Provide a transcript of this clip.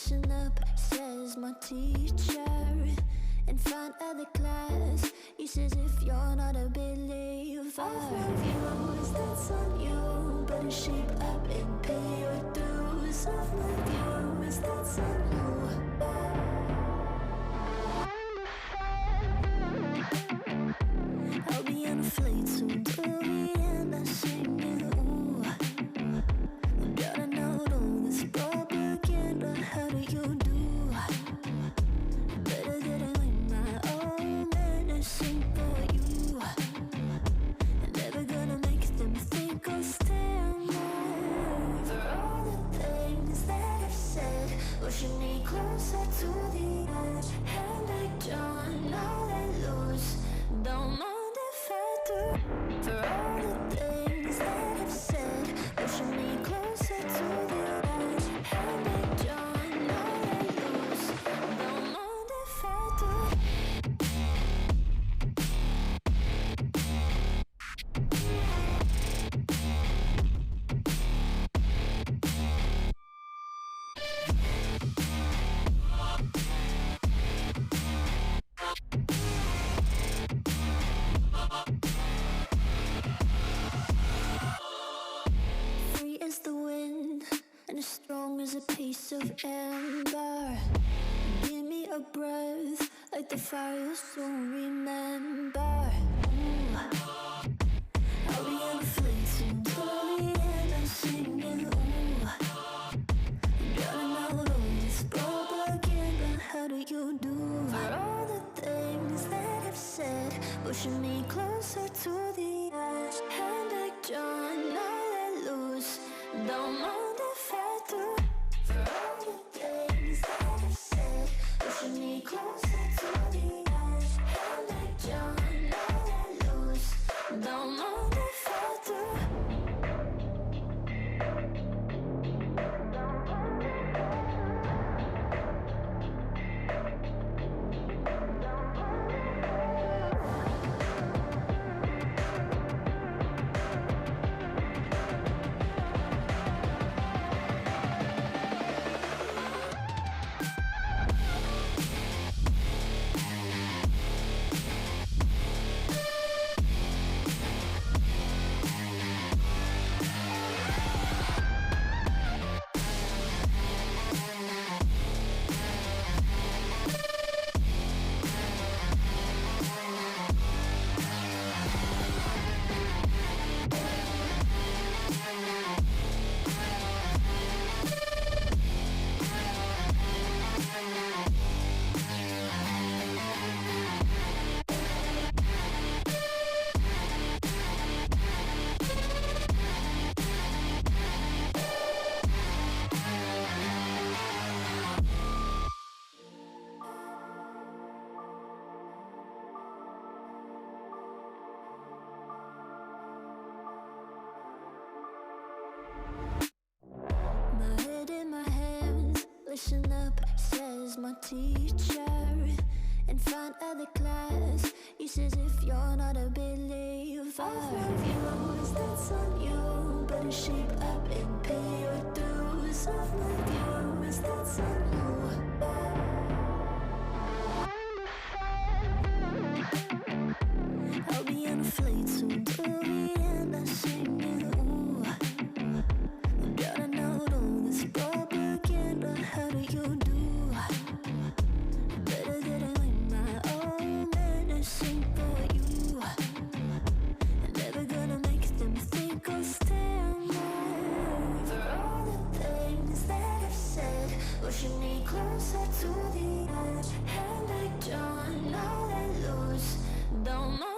Listen up, says my teacher. In front of the class, he says if you're not a believer, of my views, that's on you. Better shape up and pay your dues. Of my views, that's on you. I'll be on a flight soon to Vienna singing, ooh. Gotta know all this propaganda, how do you do? Better get it with my own medicine for you. Never gonna make them think I'll stand there. For all the things that I've said, pushing me closer to the edge. And I don't know let loose, don't mind if I do. For all the things that I've said, pushing me closer to the edge. And I don't know let loose, don't mind if I do. Free as the wind and as strong as a piece of amber. Give me a breath like the fire you'll soon remember. Ooh. I'll be on a flight soon to Vienna singing, ooh. Gotta know all this propaganda, how do you do? For all the things that I've said, pushing me closer to the edge. And I don't know let loose, don't mind if I do. For all the things that I've said, pushing me closer to the edge. And I don't know let loose, don't mind if I do. My head in my hands, listen up, says my teacher. In front of the class, he says if you're not a believer, of my views, that's on you. Better shape up and pay your dues. Of my views, that's on you. I'll be on a flight soon to Vienna singing, ooh. Gotta know all this propaganda, how do you do? Better get it with my own medicine for you. Never gonna make them think I'll stand there. For all the things that I've said, pushing me closer to the edge. And I don't know let loose, don't mind